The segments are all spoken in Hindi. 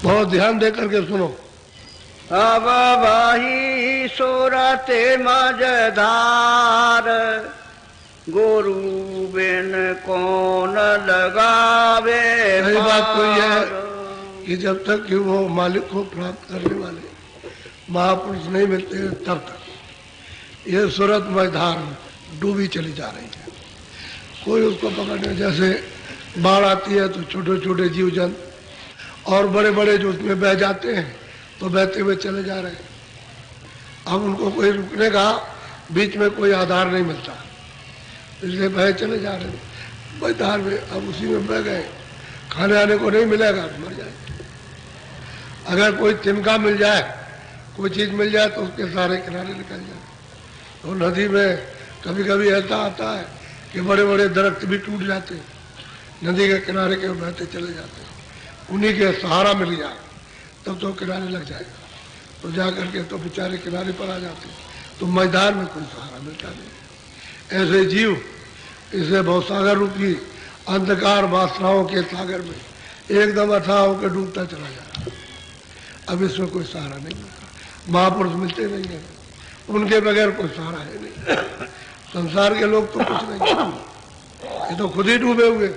बहुत ध्यान दे करके सुनो। अब भाई सूरते मजधार, गुरु बिन कौन लगावे सही बात तो पार। यह है कि जब तक कि वो मालिक को प्राप्त करने वाले महापुरुष नहीं मिलते तब तक ये सूरत मझधार में डूबी चली जा रही है। कोई उसको पकड़ने, जैसे बाढ़ आती है तो छोटे छोटे जीव जंतु और बड़े बड़े जो उसमें बह जाते हैं तो बहते हुए चले जा रहे हैं। अब उनको कोई रुकने का बीच में कोई आधार नहीं मिलता, इसलिए बह चले जा रहे हैं मझधार में। अब उसी में बह गए, खाने आने को नहीं मिलेगा तो मर जाए। अगर कोई तिनका मिल जाए, कोई चीज मिल जाए तो उसके सारे किनारे निकल जाए। तो नदी में कभी कभी ऐसा आता है कि बड़े बड़े दरख्त भी टूट जाते हैं, नदी के किनारे के बहते चले जाते हैं। उन्हीं के सहारा मिल गया तब तो किनारे लग जाएगा, तो जा करके तो बेचारे किनारे पर आ जाते हैं। तो मैदान में कोई सहारा मिलता नहीं। ऐसे जीव इसे भवसागर रूपी अंधकार वासनाओं के सागर में एकदम अथाह होकर डूबता चला जा रहा है। अब इसमें कोई सहारा नहीं मिलता, महापुरुष मिलते नहीं है, उनके बगैर कोई सहारा है नहीं। संसार के लोग तो कुछ नहीं, ये तो खुद ही डूबे हुए,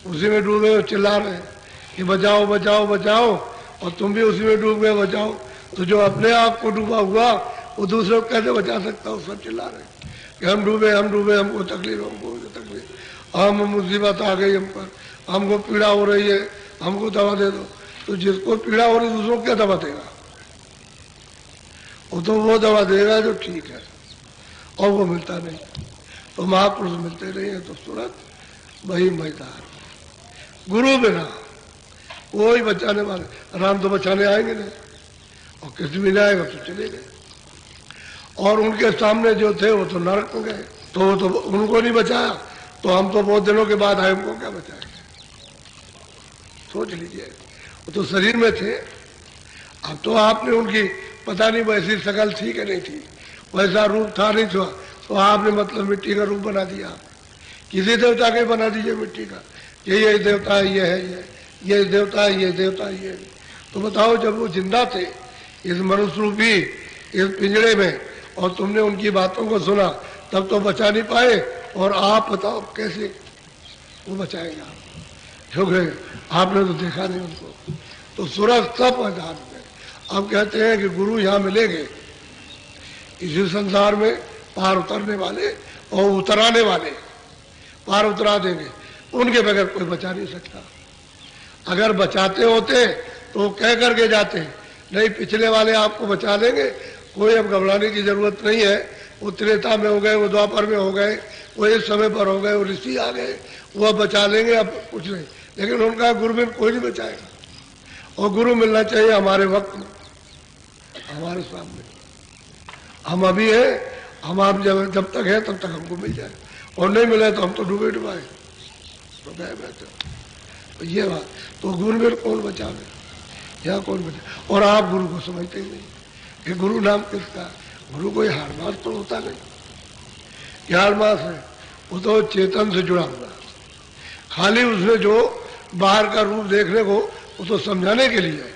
उसी में डूबे हुए चिल्ला रहे हैं कि बचाओ बचाओ बचाओ, और तुम भी उसी में डूब गए बचाओ। तो जो अपने आप को डूबा हुआ वो दूसरे को कैसे बचा सकता हो? सब चिल्ला रहे कि हम डूबे हमको तकलीफ, हमको तकलीफ, हम मुसीबत आ गई हम पर, हमको पीड़ा हो रही है, हमको दवा दे दो। तो जिसको पीड़ा हो रही है दूसरों को क्या दवा देगा? वो तो वो दवा देगा जो ठीक है, और वो मिलता नहीं। तो महापुरुष मिलते नहीं है तो सूरत वही मैदान, गुरु बिना कोई बचाने वाले। राम तो बचाने आएंगे नहीं, और किसी भी नहीं आएगा तो चले गए। और उनके सामने जो थे वो तो नरक में गए, तो वो तो उनको नहीं बचाया, तो हम तो बहुत दिनों के बाद आए, उनको क्या बचाएंगे? सोच लीजिए, वो तो शरीर में थे। अब तो आपने उनकी पता नहीं वैसी शकल थी कि नहीं थी, वैसा रूप था नहीं था, तो आपने मतलब मिट्टी का रूप बना दिया। किसी देवता के बना दीजिए मिट्टी का, ये देवता है, ये है, ये देवता है, ये देवता है, ये। तो बताओ, जब वो जिंदा थे इस मनुष्य रूपी इस पिंजरे में, और तुमने उनकी बातों को सुना, तब तो बचा नहीं पाए, और आप बताओ कैसे वो बचाएगा? क्योंकि आपने तो देखा नहीं उनको। तो सूरज सब मैदान में। अब कहते हैं कि गुरु यहाँ मिलेंगे इसी संसार में, पार उतरने वाले और उतराने वाले, पार उतरा देंगे, उनके बगैर कोई बचा नहीं सकता। अगर बचाते होते तो कह करके जाते, नहीं पिछले वाले आपको बचा लेंगे, कोई अब घबराने की जरूरत नहीं है, वो त्रेता में हो गए, वो द्वापर में हो गए, वो इस समय पर हो गए, वो ऋषि आ गए, वो अब बचा लेंगे, अब कुछ नहीं। लेकिन उनका गुरु में कोई नहीं बचाएगा, और गुरु मिलना चाहिए हमारे वक्त में, हमारे सामने। हम अभी है, हम आप जब तक है तब तक हमको मिल जाए, और नहीं मिले तो हम तो डूबे डुबाए तो गए बैठे। तो ये बात, तो गुरु में कौन बचावे, यहाँ कौन बचा? और आप गुरु को समझते ही नहीं कि गुरु नाम किसका? गुरु कोई हारमास तो होता नहीं, हारमास है, वो तो चेतन से जुड़ा हुआ, खाली उसने जो बाहर का रूप देखने को, वो तो समझाने के लिए है।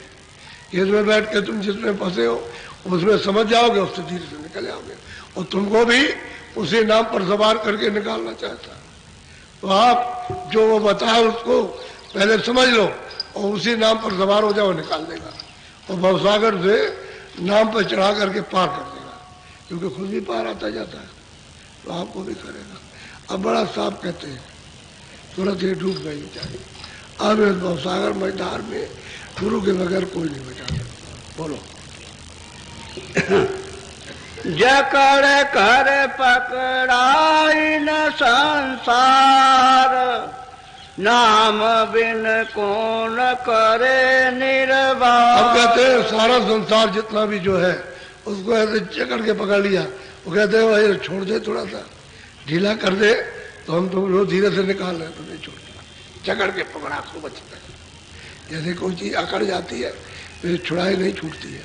इसमें बैठ के तुम जिसमें फंसे हो उसमें समझ जाओगे, उससे धीरे से निकल जाओगे, और तुमको भी उसी नाम पर सवार करके निकालना चाहता है। तो आप जो वो बताए उसको पहले समझ लो, और उसी नाम पर सवार हो जाओ, निकाल देगा, और भवसागर से नाम पर चढ़ा करके पार कर देगा, क्योंकि खुद भी पार आता जाता है, तो आपको भी करेगा। अब बड़ा साफ कहते हैं, तुरंत ही डूब गई बेचारी। अब इस भवसागर मैदान में गुरु के बगैर कोई नहीं बचा सकता। बोलो। जकड़ कर पकड़ाई न संसार, नाम बिन कौन करे निर्वाह। अब कहते हैं सारा संसार जितना भी जो है उसको ऐसे जकड़ के पकड़ लिया, वो कहते हैं भाई छोड़ दे, थोड़ा सा ढीला कर दे तो हम तो धीरे से निकाल रहे, तो नहीं छोड़ता, जकड़ के पकड़ा खूब अच्छी तरह। जैसे कोई चीज अकड़ जाती है फिर छुड़ाई नहीं छूटती है।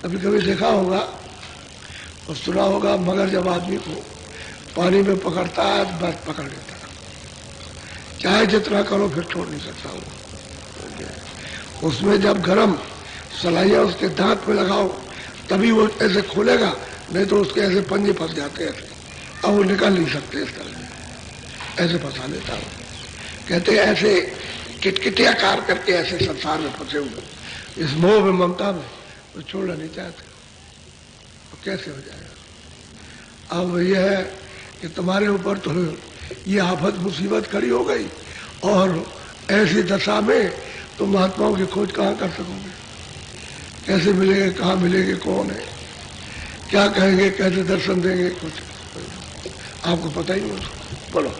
कभी कभी देखा होगा और सुना होगा, मगर जब आदमी को पानी में पकड़ता है तो बस पकड़ लेता है, चाहे जितना करो फिर छोड़ नहीं सकता वो। उसमें जब गरम सलाइयाँ उसके दांत में लगाओ तभी वो ऐसे खोलेगा, नहीं तो उसके ऐसे पंजे फंस जाते हैं, अब वो निकाल नहीं सकते। इस तरह ऐसे फंसा लेता हूँ। कहते ऐसे किटकिटिया कार करके ऐसे संसार में फंसे हुए, इस मोह में ममता में वो छोड़ना नहीं चाहते, तो कैसे हो जाएगा। अब यह है कि तुम्हारे ऊपर तो ये आफत मुसीबत खड़ी हो गई, और ऐसी दशा में तुम महात्माओं की खोज कहाँ कर सकोगे, कैसे मिलेंगे, कहाँ मिलेंगे, कौन है, क्या कहेंगे, कैसे दर्शन देंगे, कुछ आपको पता ही नहीं। बोलो।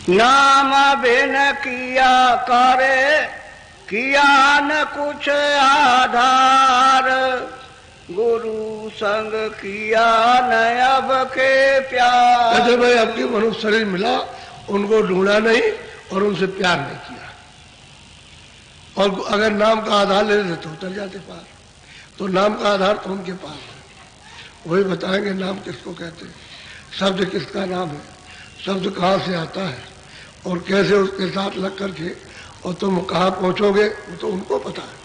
नाम बिन किया करे, किया न कुछ आधार, गुरु संग किया न अब के प्यार। कहते भाई आपकी मनुष्य शरीर मिला, उनको ढूंढा नहीं और उनसे प्यार नहीं किया, और अगर नाम का आधार ले लेते तो उतर जाते पार। तो नाम का आधार तो उनके पास है, वही बताएंगे नाम किसको कहते हैं, शब्द किसका नाम है, शब्द कहाँ से आता है और कैसे उसके साथ लग करके और तुम कहाँ पहुँचोगे वो तो उनको पता है।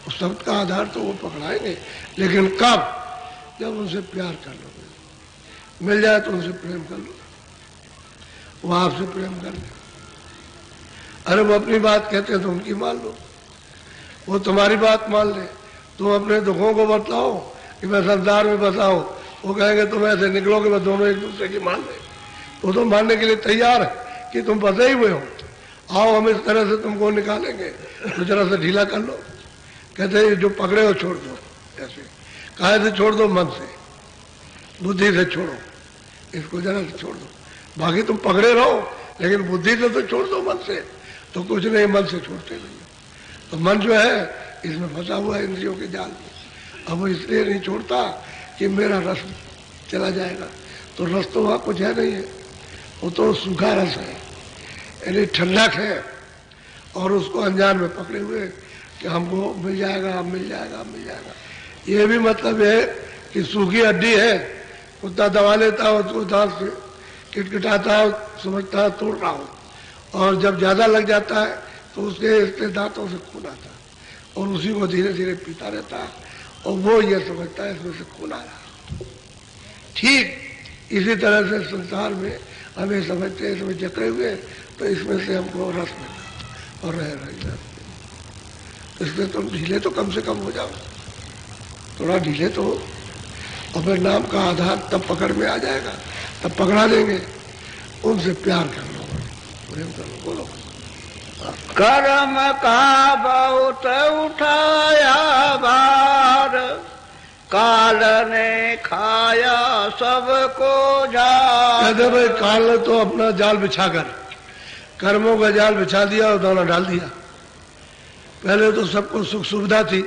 उस शब्द का आधार तो वो पकड़ाएंगे, लेकिन कब, जब उनसे प्यार कर लोगे, मिल जाए तो उनसे प्रेम कर लो, वो आपसे प्रेम कर ले। अरे वो अपनी बात कहते हैं तो उनकी मान लो, वो तुम्हारी बात मान ले। तुम अपने दुखों को बतलाओ कि मैं संसार में बसाओ, वो कहेंगे तुम ऐसे निकलोगे, मैं दोनों एक दूसरे की मान ले, वो तो मानने के लिए तैयार है कि तुम फंसे ही हुए हो, आओ हम इस तरह से तुमको निकालेंगे, तो जरा से ढीला कर लो। कहते हैं जो पकड़े हो छोड़ दो, ऐसे काहे से छोड़ दो, मन से, बुद्धि से छोड़ो, इसको जरा से छोड़ दो। बाकी तुम पकड़े रहो, लेकिन बुद्धि से तो छोड़ दो, मन से तो कुछ नहीं, मन से छोड़ते नहीं। तो मन जो है इसमें फंसा हुआ है इंद्रियों के जाल में। अब वो इसलिए नहीं छोड़ता कि मेरा रस चला जाएगा, तो रस तो वहाँ कुछ है नहीं है, वो तो सूखा रस है, यानी ठंडक है, और उसको अनजान में पकड़े हुए कि हमको मिल जाएगा, मिल जाएगा, मिल जाएगा। ये भी मतलब है कि सूखी हड्डी है, कुत्ता दबा लेता हो उसको दांत से, किटकिटाता हो, समझता है तोड़ रहा हो, और जब ज्यादा लग जाता है तो उसके दांतों से खून आता है, और उसी को धीरे धीरे पीता रहता है, और वो ये समझता है इसमें से खून आ रहा। ठीक इसी तरह से संसार में हमें समझते हैं इसमें जकड़े हुए, तो इसमें से हमको रस मिलता और रह इसलिए तुम ढीले तो कम से कम हो जाओ, थोड़ा ढीले तो हो, और फिर नाम का आधार तब पकड़ में आ जाएगा, तब पकड़ा देंगे। उनसे प्यार कर लो, प्रेम कर लो। बोलो। कर्म का बहुत उठाया भार, काल ने खाया सबको झार। कहते भाई काल ने तो अपना जाल बिछाकर कर्मों का जाल बिछा दिया और दाना डाल दिया। पहले तो सबको सुख सुविधा थी,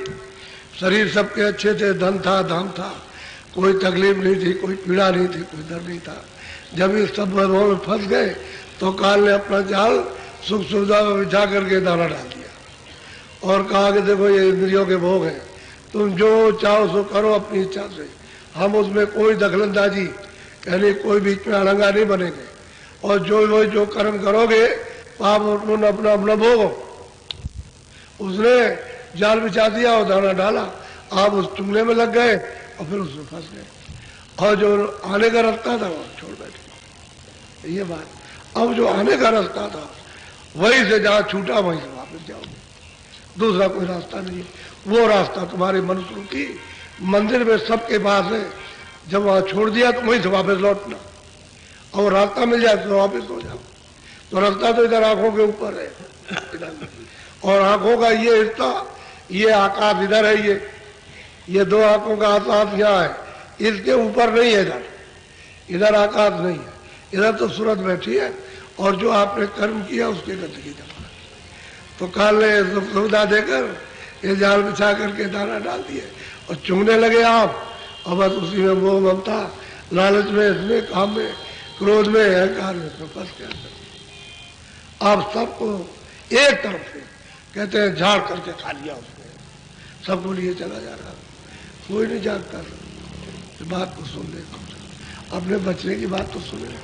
शरीर सबके अच्छे थे, धन था, धाम था, कोई तकलीफ नहीं थी, कोई पीड़ा नहीं थी, कोई दर्द नहीं था। जब ये सब वैभव में फंस गए तो काल ने अपना जाल सुख सुविधा में बिछा करके दाना डाल दिया और कहा कि देखो ये इंद्रियों के भोग हैं, तुम जो चाहो सो करो अपनी इच्छा से, हम उसमें कोई दखलंदाजी यानी कोई बीच में अड़ंगा नहीं बनेंगे, और जो कर्म करोगे पाप अपना अपना भोगो। उसने जाल बिछा दिया और दाना डाला, आप उस चुंगले में लग गए और फिर उसमें फंस गए, और जो आने का रास्ता था वो छोड़ बैठे। ये बात, अब जो आने का रास्ता था वहीं से जहाँ छूटा वहीं से वापस जाओगे, दूसरा कोई रास्ता नहीं है। वो रास्ता तुम्हारे मनुष्य की मंदिर में सबके पास है, जब वहां छोड़ दिया तो वहीं से वापस लौटना, और रास्ता मिल जाए तो वापस हो जाओ। तो रास्ता तो इधर आंखों के ऊपर है, और आंखों का ये हिस्सा, ये आकाश इधर है, ये दो आंखों का आकाश यहाँ है, इसके ऊपर नहीं है, इधर आकाश नहीं है, इधर तो सूरत बैठी है, और जो आपने कर्म किया उसके गंदगी जमा। तो काल ने सुविधा देकर ये जाल बिछा करके दाना डाल दिए और चुंगने लगे आप, और बस उसी में मोह ममता, लालच में, इसमें, काम में, क्रोध में, अहंकार में फंस गया। आप सबको एक तरफ से कहते हैं झाड़ करके खा लिया उसने, सबको लिए चला जा रहा, कोई नहीं जानता। बात को सुन ले, अपने बचने की बात तो सुने।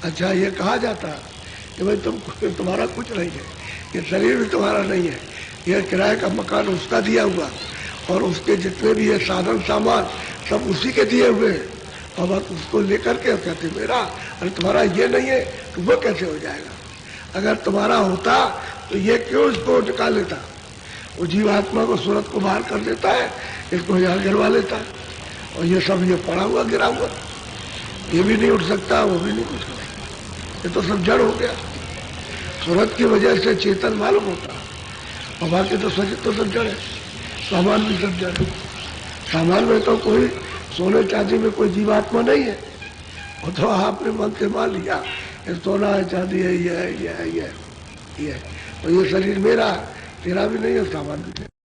अच्छा ये कहा जाता कि भाई तुम्हारा कुछ नहीं है, ये शरीर भी तुम्हारा नहीं है, यह किराए का मकान उसका दिया हुआ और उसके जितने भी ये साधन सामान सब उसी के दिए हुए हैं। और बस उसको लेकर के कहते मेरा, अरे तुम्हारा ये नहीं है तो वो कैसे हो जाएगा? अगर तुम्हारा होता तो ये क्यों इसको निकाल लेता? वो जीवात्मा को सूरत को बाहर कर देता है, इसको यहाँ गिरवा लेता है, और ये सब ये पड़ा हुआ गिरा हुआ, ये भी नहीं उठ सकता, वो भी नहीं कुछ कर सकता, ये तो सब जड़ हो गया। सूरत की वजह से चेतन मालूम होता, और बाकी तो सच तो सब जड़ है, सामान भी सब जड़ है। सामान में तो कोई सोने चांदी में कोई जीवात्मा नहीं है, वो तो आपने मन से मान लिया ये सोना है, चांदी है, ये है, ये है, ये है, ये है। तो ये शरीर मेरा है, तेरा भी नहीं है, सामान भी नहीं।